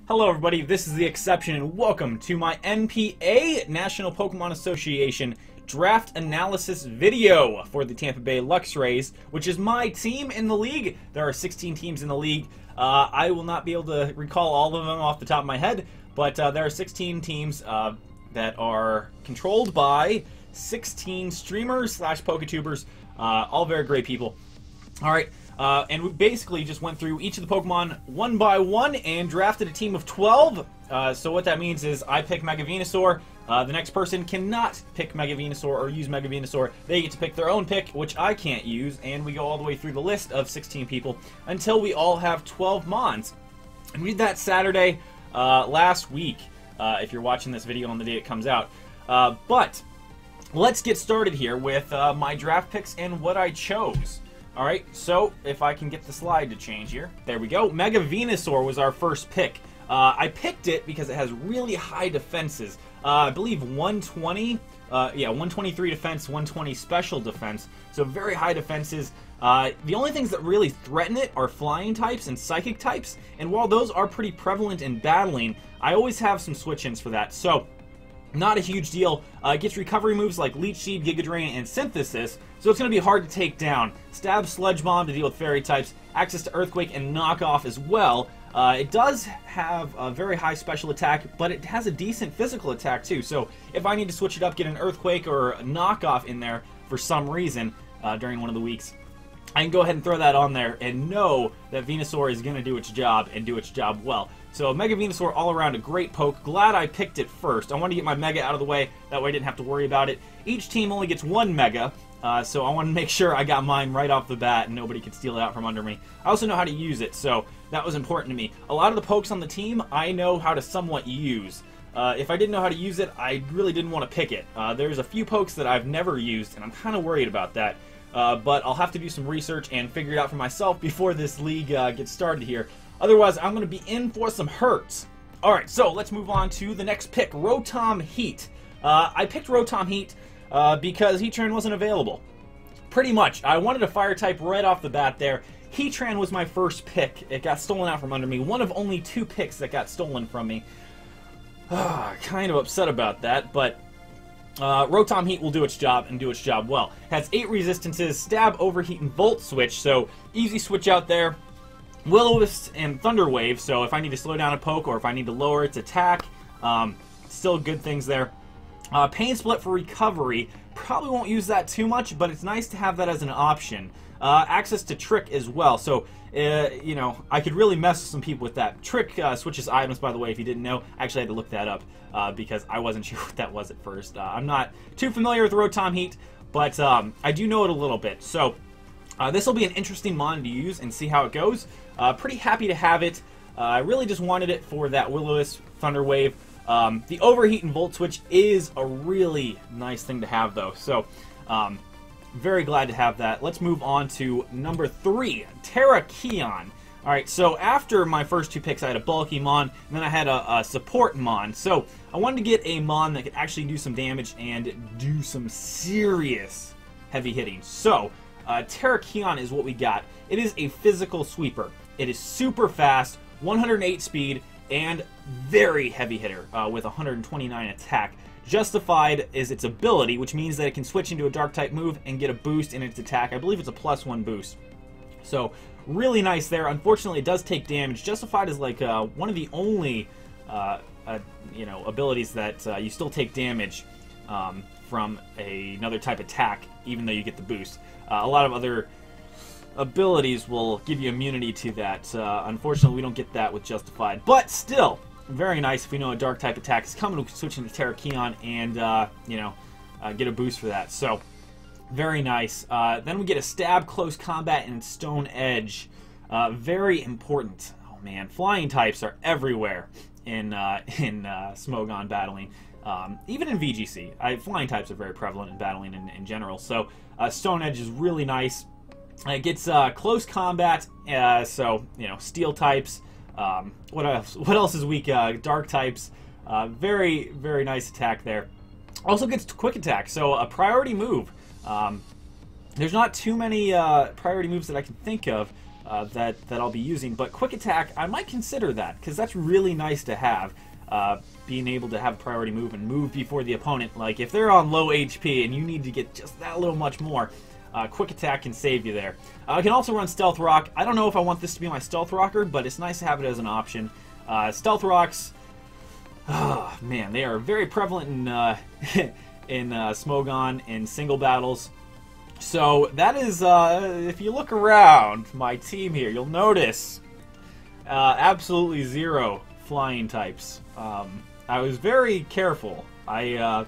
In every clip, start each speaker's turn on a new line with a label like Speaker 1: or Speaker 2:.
Speaker 1: Hello everybody, this is The Exception and welcome to my NPA, National Pokemon Association, draft analysis video for the Tampa Bay Luxrays, which is my team in the league. There are 16 teams in the league. I will not be able to recall all of them off the top of my head, but there are 16 teams that are controlled by 16 streamers slash Poketubers, all very great people. Alright, and we basically just went through each of the Pokemon one by one and drafted a team of 12. So what that means is I pick Mega Venusaur. The next person cannot pick Mega Venusaur or use Mega Venusaur. They get to pick their own pick, which I can't use, and we go all the way through the list of 16 people until we all have 12 Mons. And we did that Saturday last week, if you're watching this video on the day it comes out. But let's get started here with my draft picks and what I chose. Alright, so if I can get the slide to change here. There we go. Mega Venusaur was our first pick. I picked it because it has really high defenses. I believe 120, yeah, 123 defense, 120 special defense. So very high defenses. The only things that really threaten it are flying types and psychic types. And while those are pretty prevalent in battling, I always have some switch-ins for that. So not a huge deal. It gets recovery moves like Leech Seed, Giga Drain, and Synthesis, so it's going to be hard to take down. Stab, Sludge Bomb to deal with fairy types, access to Earthquake and Knockoff as well. It does have a very high special attack, but it has a decent physical attack too, so if I need to switch it up, get an Earthquake or a Knockoff in there for some reason during one of the weeks, I can go ahead and throw that on there and know that Venusaur is going to do its job and do its job well. So Mega Venusaur all around a great poke. Glad I picked it first. I wanted to get my Mega out of the way. That way I didn't have to worry about it. Each team only gets one Mega. So I want to make sure I got mine right off the bat and nobody could steal it out from under me. I also know how to use it, so that was important to me. A lot of the pokes on the team I know how to somewhat use. If I didn't know how to use it, I really didn't want to pick it. There's a few pokes that I've never used, and I'm kind of worried about that. But I'll have to do some research and figure it out for myself before this league gets started here. Otherwise, I'm going to be in for some hurts. Alright, so let's move on to the next pick, Rotom Heat. I picked Rotom Heat because Heatran wasn't available. Pretty much. I wanted a fire type right off the bat there. Heatran was my first pick. It got stolen out from under me. One of only 2 picks that got stolen from me. Kind of upset about that, but Rotom Heat will do its job and do its job well. Has 8 resistances, Stab, Overheat, and Volt Switch, so easy switch out there. Will-O-Wisp and Thunder Wave, so if I need to slow down a poke or if I need to lower its attack, still good things there. Pain Split for recovery, probably won't use that too much, but it's nice to have that as an option. Access to Trick as well, so you know, I could really mess with some people with that. Trick switches items, by the way, if you didn't know. Actually, I had to look that up because I wasn't sure what that was at first. I'm not too familiar with Rotom Heat, but I do know it a little bit, so this will be an interesting mon to use and see how it goes. Pretty happy to have it. I really just wanted it for that Will-O-Wisp Thunder Wave. The Overheat and Volt Switch is a really nice thing to have, though. So, very glad to have that. Let's move on to number 3, Terrakion. Alright, so after my first 2 picks, I had a bulky mon, and then I had a support mon. So, I wanted to get a mon that could actually do some damage and do some serious heavy hitting. So, Terrakion is what we got. It is a physical sweeper. It is super fast, 108 speed, and very heavy hitter with 129 attack. Justified is its ability, which means that it can switch into a dark type move and get a boost in its attack. I believe it's a +1 boost. So really nice there. Unfortunately, it does take damage. Justified is like one of the only you know, abilities that you still take damage from another type attack, even though you get the boost. A lot of other abilities will give you immunity to that. Unfortunately, we don't get that with Justified, but still very nice if we know a dark type attack is coming. We can switch into Terrakion and you know, get a boost for that. So very nice. Then we get a Stab, Close Combat, and Stone Edge. Very important. Oh man, flying types are everywhere in Smogon battling. Even in VGC, flying types are very prevalent in battling in general. So Stone Edge is really nice. It gets close combat, so you know, steel types. What else? What else is weak? Dark types. Very nice attack there. Also gets quick attack, so a priority move. There's not too many priority moves that I can think of that I'll be using. But Quick Attack, I might consider that, because that's really nice to have. Being able to have a priority move and move before the opponent. Like, if they're on low HP and you need to get just that little much more, Quick Attack can save you there. I can also run Stealth Rock. I don't know if I want this to be my Stealth Rocker, but it's nice to have it as an option. Stealth Rocks, oh, man, they are very prevalent in, in Smogon in single battles. So that is, if you look around my team here, you'll notice absolutely zero flying types. I was very careful. I'm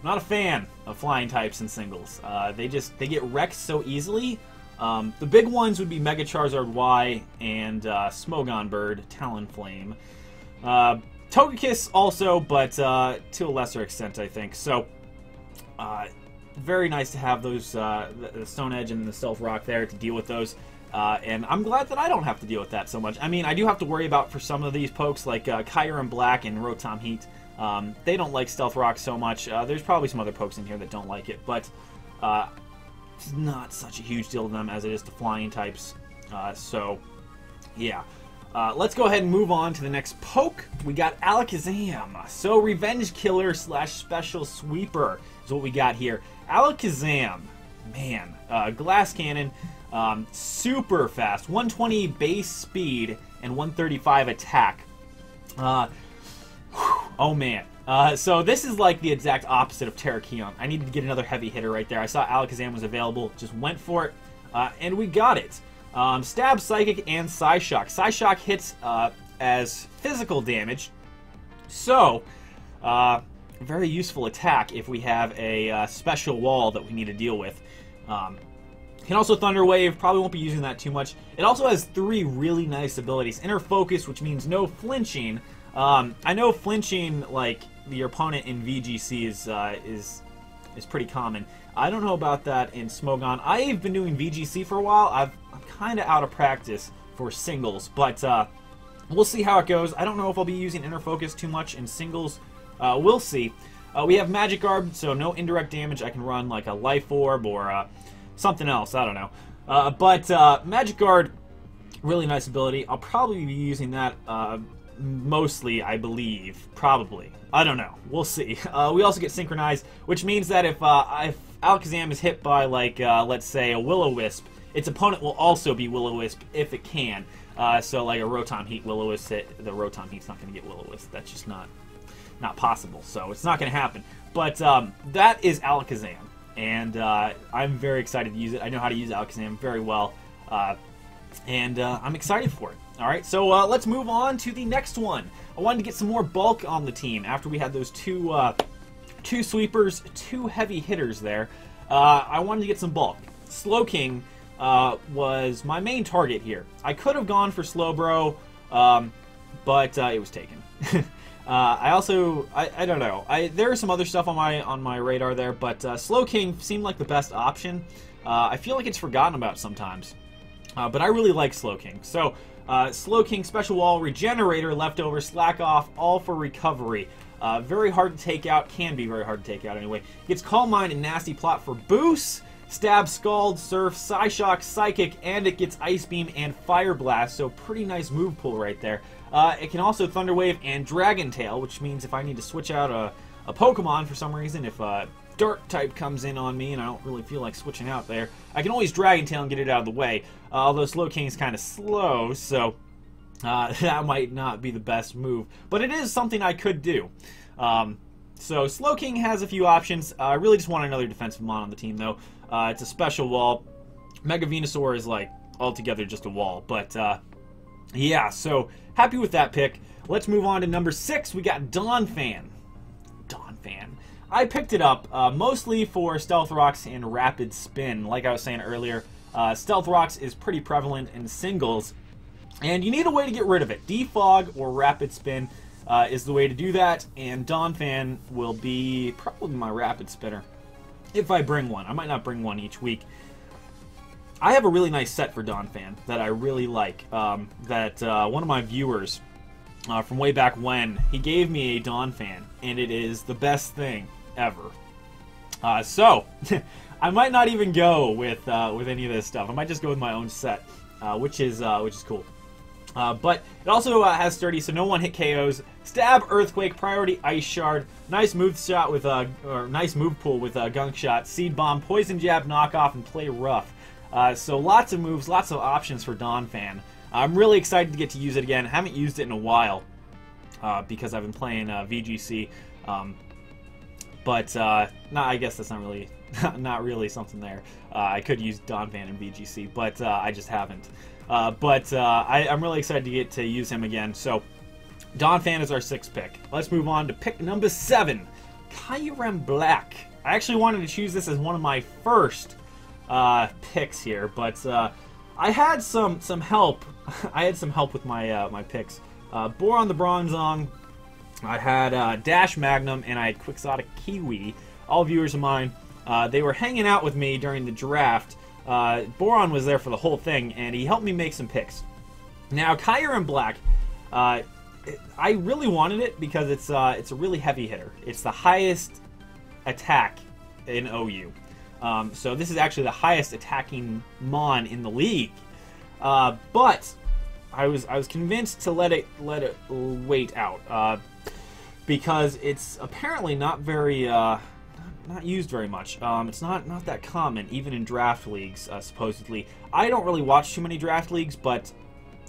Speaker 1: not a fan of flying types in singles. They get wrecked so easily. The big ones would be Mega Charizard Y and Smogon Bird, Talonflame. Togekiss also, but to a lesser extent, I think. So, very nice to have those, the Stone Edge and the Stealth Rock there to deal with those. And I'm glad that I don't have to deal with that so much. I mean, I do have to worry about for some of these pokes, like Kyurem Black and Rotom Heat. They don't like Stealth Rock so much. There's probably some other pokes in here that don't like it, but it's not such a huge deal to them as it is to flying types. So, yeah. Let's go ahead and move on to the next poke. We got Alakazam. So, Revenge Killer / Special Sweeper is what we got here. Alakazam, man, Glass Cannon. Super fast, 120 base speed and 135 attack. Oh man. So this is like the exact opposite of Terrakion. I needed to get another heavy hitter right there. I saw Alakazam was available, just went for it, and we got it. Stab, Psychic, and Psyshock. Psyshock hits as physical damage, so very useful attack if we have a special wall that we need to deal with. Can also Thunder Wave, probably won't be using that too much. It also has 3 really nice abilities. Inner Focus, which means no flinching. I know flinching, like, your opponent in VGC is pretty common. I don't know about that in Smogon. I've been doing VGC for a while. I'm kind of out of practice for singles, but we'll see how it goes. I don't know if I'll be using Inner Focus too much in singles. We'll see. We have Magic Garb, so no indirect damage. I can run, like, a Life Orb or something else, I don't know. But Magic Guard, really nice ability. I'll probably be using that mostly, I believe. Probably. I don't know. We'll see. We also get Synchronized, which means that if Alakazam is hit by, like, let's say, a Will-O-Wisp, its opponent will also be Will-O-Wisp if it can. So, like, a Rotom Heat Will-O-Wisp hit, the Rotom Heat's not going to get Will-O-Wisp. That's just not possible. So, it's not going to happen. But that is Alakazam. And I'm very excited to use it. I know how to use Alakazam very well, and I'm excited for it. All right, so let's move on to the next one. I wanted to get some more bulk on the team after we had those two sweepers, 2 heavy hitters there. I wanted to get some bulk. Slowking was my main target here. I could have gone for Slowbro, but it was taken. I don't know. There is some other stuff on my radar there, but Slowking seemed like the best option. I feel like it's forgotten about sometimes, but I really like Slowking. So Slowking, Special Wall, Regenerator, Leftover, Slack Off, all for recovery. Very hard to take out. Can be very hard to take out anyway. Gets Calm Mind and Nasty Plot for boost. Stab, Scald, Surf, Psyshock, Psychic, and it gets Ice Beam and Fire Blast, so pretty nice move pool right there. It can also Thunder Wave and Dragon Tail, which means if I need to switch out a Pokemon for some reason, if a Dark type comes in on me and I don't really feel like switching out there, I can always Dragon Tail and get it out of the way. Although Slowking is kind of slow, so that might not be the best move. But it is something I could do. So Slowking has a few options. I really just want another defensive mon on the team, though. It's a special wall. Mega Venusaur is, like, altogether just a wall. But, yeah, so happy with that pick. Let's move on to number 6. We got Donphan. Donphan. I picked it up mostly for Stealth Rocks and Rapid Spin. Like I was saying earlier, Stealth Rocks is pretty prevalent in singles. And you need a way to get rid of it. Defog or Rapid Spin is the way to do that. And Donphan will be probably my Rapid Spinner. If I bring one. I might not bring one each week. I have a really nice set for Donphan that I really like. That one of my viewers from way back when, he gave me a Donphan, and it is the best thing ever. So, I might not even go with any of this stuff. I might just go with my own set. which is cool. But it also has Sturdy, so no one-hit KOs. Stab, Earthquake, Priority Ice Shard, nice move shot with or nice move pool with Gunk Shot, Seed Bomb, Poison Jab, Knockoff, and Play Rough. So lots of moves, lots of options for Donphan. I'm really excited to get to use it again. Haven't used it in a while because I've been playing VGC. I guess that's not really not really something there. I could use Donphan in VGC, but I just haven't. I'm really excited to get to use him again. So Donphan is our 6th pick. Let's move on to pick number 7, Kyurem Black. I actually wanted to choose this as one of my first picks here, but I had some help. I had some help with my my picks. Boron the Bronzong. I had Dash Magnum, and I had Quixotic Kiwi. All viewers of mine. They were hanging out with me during the draft. Boron was there for the whole thing, and he helped me make some picks. Now, Kyurem Black, I really wanted it because it's a really heavy hitter. It's the highest attack in OU. So this is actually the highest attacking Mon in the league. But I was convinced to let it wait out because it's apparently not very not used very much. It's not that common, even in draft leagues, supposedly. I don't really watch too many draft leagues, but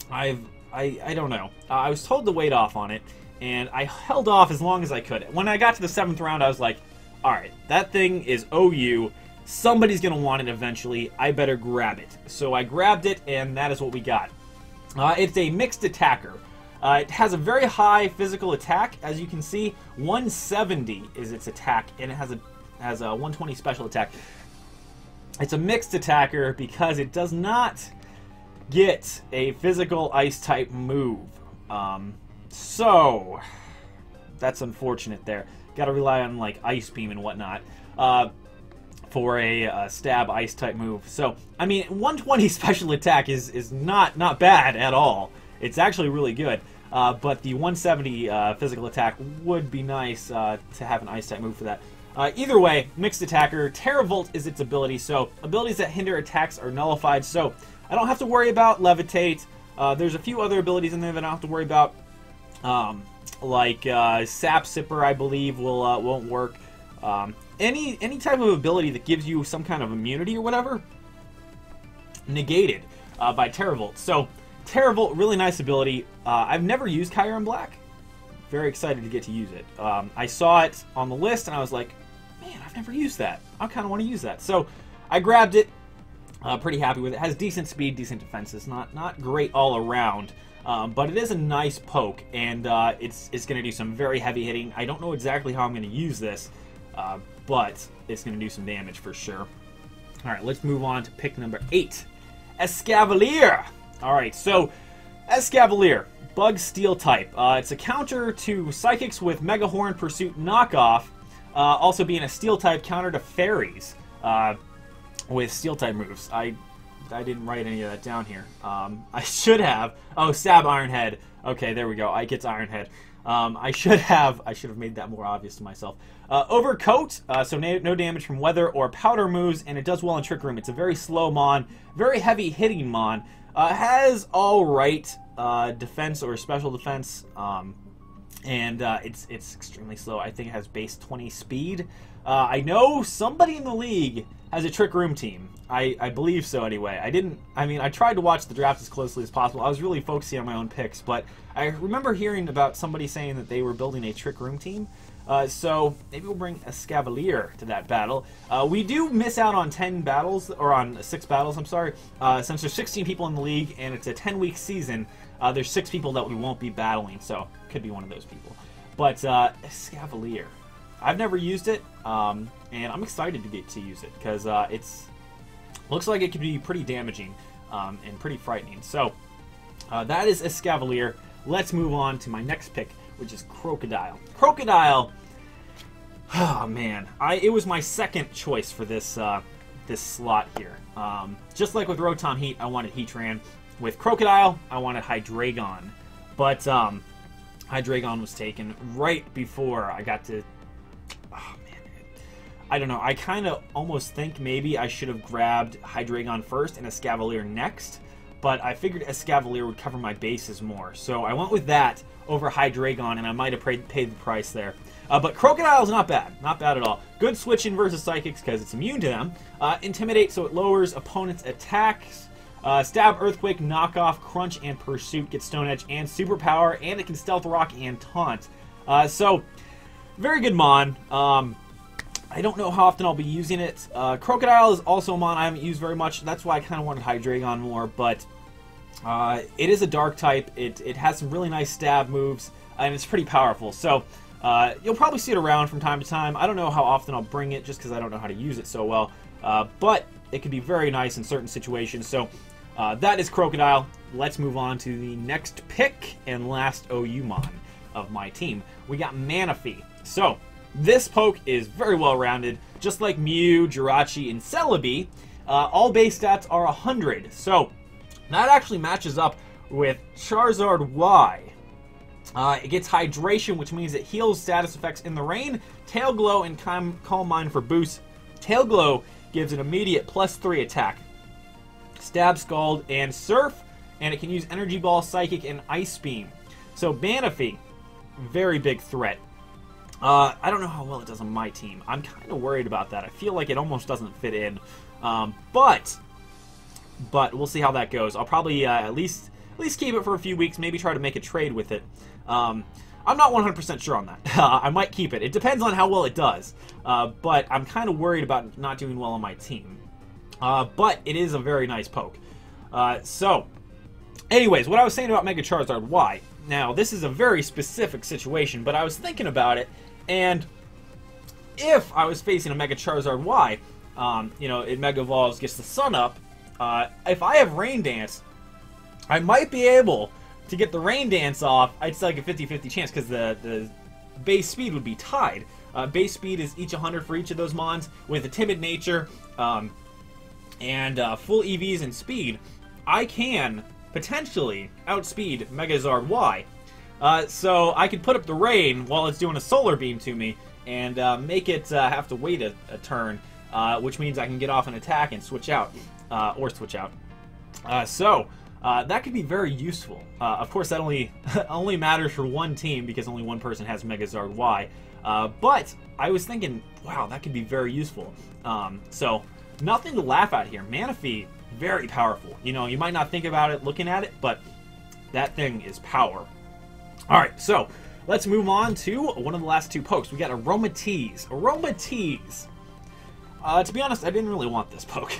Speaker 1: I don't know. I was told to wait off on it, and I held off as long as I could. When I got to the 7th round, I was like, alright, that thing is OU. Somebody's going to want it eventually. I better grab it. So I grabbed it, and that is what we got. It's a mixed attacker. It has a very high physical attack, as you can see. 170 is its attack, and it has a 120 special attack. It's a mixed attacker because it does not get a physical ice type move. So that's unfortunate there. Got to rely on like Ice Beam and whatnot for a stab ice type move. So I mean, 120 special attack is not bad at all. It's actually really good. But the 170 physical attack would be nice to have an ice type move for that. Either way, mixed attacker. Terravolt is its ability, so abilities that hinder attacks are nullified, so I don't have to worry about Levitate. There's a few other abilities in there that I don't have to worry about, like Sap Sipper, I believe, won't work. Any type of ability that gives you some kind of immunity or whatever, negated by Terravolt. So Terravolt, really nice ability. I've never used Kyurem Black. Very excited to get to use it. I saw it on the list and I was like, man, I've never used that. I kind of want to use that. So I grabbed it. Pretty happy with it. Has decent speed, decent defenses. Not great all around, but it is a nice poke, and it's going to do some very heavy hitting. I don't know exactly how I'm going to use this, but it's going to do some damage for sure. All right, let's move on to pick number 8, Escavalier. All right, so Escavalier, Bug Steel type. It's a counter to Psychics with Mega Horn Pursuit Knockoff, also being a Steel type counter to Fairies with Steel type moves. I didn't write any of that down here. I should have. Oh, Stab Iron Head. Okay, there we go. I get Iron Head. I should have made that more obvious to myself. Overcoat, so no damage from weather or powder moves, and it does well in Trick Room. It's a very slow Mon, very heavy hitting Mon. Has all right defense or special defense, and it's extremely slow. I think it has base 20 speed. I know somebody in the league has a Trick Room team. I believe so anyway. I tried to watch the draft as closely as possible. I was really focusing on my own picks, but I remember hearing about somebody saying that they were building a Trick Room team. So maybe we'll bring Escavalier to that battle. We do miss out on 10 battles, or on 6 battles, I'm sorry. Since there's 16 people in the league and it's a 10-week season, there's 6 people that we won't be battling, so could be one of those people. But Escavalier, I've never used it, and I'm excited to get to use it because it's looks like it could be pretty damaging and pretty frightening. So that is Escavalier. Let's move on to my next pick, which is Krookodile. Krookodile, oh man, it was my second choice for this this slot here. Just like with Rotom Heat, I wanted Heatran. With Krookodile, I wanted Hydreigon, but Hydreigon was taken right before I got to. Oh man, I don't know. I kind of almost think maybe I should have grabbed Hydreigon first and Escavalier next, but I figured Escavalier would cover my bases more. So I went with that over Hydreigon, and I might have paid the price there. But Krookodile's not bad. Not bad at all. Good switch in versus Psychics because it's immune to them. Intimidate, so it lowers opponents' attacks. Stab, Earthquake, Knockoff, Crunch, and Pursuit. Get Stone Edge and Superpower, and it can Stealth Rock and Taunt. So, very good Mon. I don't know how often I'll be using it. Krookodile is also a Mon I haven't used very much. That's why I kind of wanted Hydreigon more, but it is a Dark type. It has some really nice stab moves, and it's pretty powerful. So, you'll probably see it around from time to time. I don't know how often I'll bring it just because I don't know how to use it so well. But it can be very nice in certain situations. So that is Krookodile. Let's move on to the next pick and last OU-Mon of my team. We got Manaphy. So this poke is very well rounded. Just like Mew, Jirachi, and Celebi, all base stats are 100. So that actually matches up with Charizard Y. It gets Hydration, which means it heals status effects in the rain. Tail Glow and Calm Mind for boost. Tail Glow gives an immediate +3 attack. Stab, Scald, and Surf. And it can use Energy Ball, Psychic, and Ice Beam. So Manaphy, very big threat. I don't know how well it does on my team. I'm kind of worried about that. I feel like it almost doesn't fit in. But we'll see how that goes. I'll probably at least keep it for a few weeks, maybe try to make a trade with it. I'm not 100% sure on that. I might keep it. It depends on how well it does. But I'm kind of worried about not doing well on my team. But it is a very nice poke. So, anyways, what I was saying about Mega Charizard Y. Now, this is a very specific situation, but I was thinking about it, and if I was facing a Mega Charizard Y, you know, it Mega Evolves, gets the Sun up, if I have Rain Dance, I might be able to get the Rain Dance off. I'd say like a 50-50 chance because the base speed would be tied. Base speed is each 100 for each of those Mons. With a Timid Nature and full EVs and speed, I can potentially outspeed Megazard Y. So I could put up the Rain while it's doing a Solar Beam to me and make it have to wait a turn, which means I can get off an attack and switch out, or switch out. That could be very useful. Of course, that only matters for one team because only one person has Megazard Y. But I was thinking, wow, that could be very useful. So nothing to laugh at here. Manaphy, very powerful. You know, you might not think about it looking at it, but that thing is power. All right, so let's move on to one of the last two pokes. We got Aromatisse. Aromatisse. To be honest, I didn't really want this poke.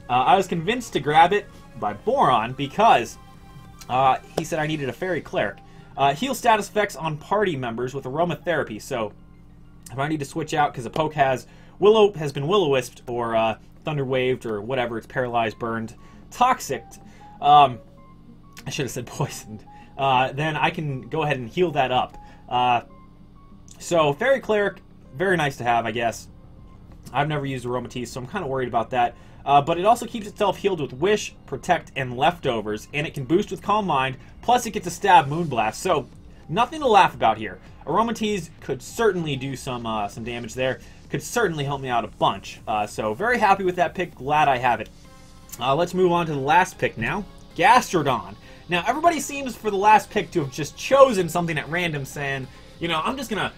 Speaker 1: I was convinced to grab it by Boron because he said I needed a Fairy Cleric. Heal status effects on party members with Aromatherapy. So if I need to switch out because a poke has been Will-O-Wisped or Thunder Waved or whatever, it's paralyzed, burned, toxic. I should have said poisoned. Then I can go ahead and heal that up. So Fairy Cleric, very nice to have, I guess. I've never used Aromatisse, so I'm kind of worried about that. But it also keeps itself healed with Wish, Protect, and Leftovers, and it can boost with Calm Mind, plus it gets a Stab Moonblast, so nothing to laugh about here. Aromatisse could certainly do some damage there, could certainly help me out a bunch, so very happy with that pick, glad I have it. Let's move on to the last pick now, Gastrodon. Now, everybody seems for the last pick to have just chosen something at random, saying, you know, I'm just gonna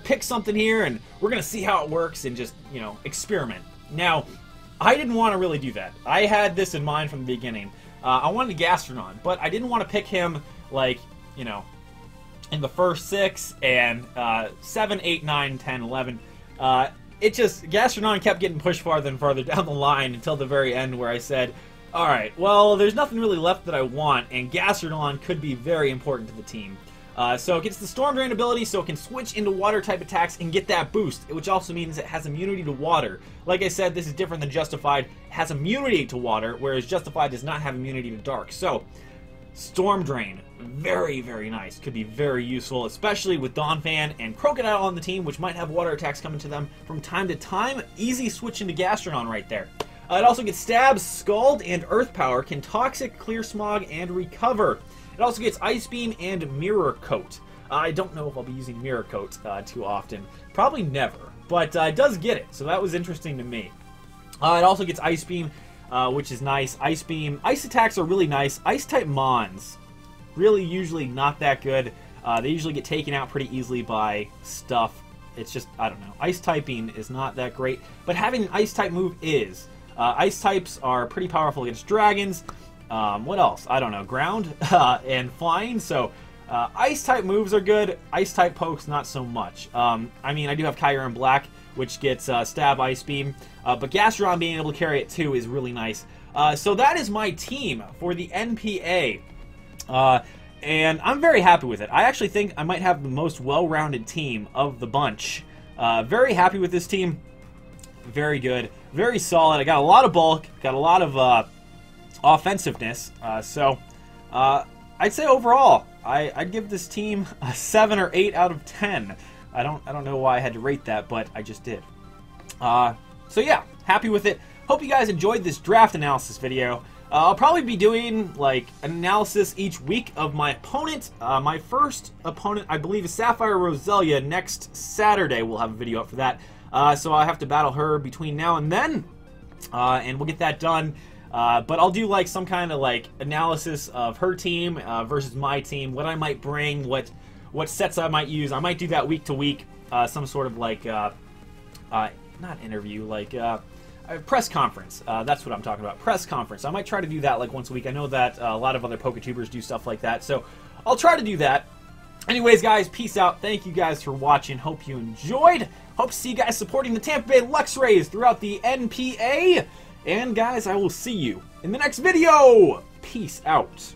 Speaker 1: pick something here, and we're gonna see how it works, and just, you know, experiment. Now, I didn't want to really do that. I had this in mind from the beginning. I wanted Gastrodon, but I didn't want to pick him, like, you know, in the first 6 and 7, 8, 9, 10, 11. Gastrodon kept getting pushed farther and farther down the line until the very end where I said, alright, well, there's nothing really left that I want, and Gastrodon could be very important to the team. So it gets the Storm Drain ability, so it can switch into Water-type attacks and get that boost, which also means it has immunity to Water. Like I said, this is different than Justified. It has immunity to Water, whereas Justified does not have immunity to Dark. So, Storm Drain, very, very nice. Could be very useful, especially with Donphan and Krookodile on the team, which might have Water attacks coming to them from time to time. Easy switch into Gastrodon right there. It also gets Stab, Scald, and Earth Power, can Toxic, Clear Smog, and Recover. It also gets Ice Beam and Mirror Coat. I don't know if I'll be using Mirror Coat too often. Probably never, but it does get it, so that was interesting to me. It also gets Ice Beam. which is nice. Ice Beam. Ice attacks are really nice. Ice-type Mons, really usually not that good. They usually get taken out pretty easily by stuff. It's just, I don't know. Ice typing is not that great, but having an Ice-type move is. Ice types are pretty powerful against dragons. What else? I don't know. Ground and flying, so Ice-type moves are good. Ice-type pokes, not so much. I mean, I do have Kyurem Black, which gets Stab, Ice Beam, but Gastrodon being able to carry it too is really nice. So that is my team for the NPA, and I'm very happy with it. I actually think I might have the most well-rounded team of the bunch. Very happy with this team. Very good. Very solid. I got a lot of bulk, got a lot of offensiveness, so I'd say overall, I'd give this team a 7 or 8 out of 10. I don't know why I had to rate that, but I just did. So yeah, happy with it. Hope you guys enjoyed this draft analysis video. I'll probably be doing like an analysis each week of my opponent. My first opponent, I believe, is Sapphire Roselia. Next Saturday, we'll have a video up for that. So I have to battle her between now and then, and we'll get that done. But I'll do like some kind of like analysis of her team versus my team, what I might bring, what sets I might use. I might do that week to week, some sort of like not interview, like a press conference. That's what I'm talking about, press conference. I might try to do that like once a week. I know that a lot of other PokeTubers do stuff like that, so I'll try to do that. Anyways, guys, peace out. Thank you guys for watching. Hope you enjoyed. Hope to see you guys supporting the Tampa Bay Luxrays throughout the NPA. And guys, I will see you in the next video. Peace out.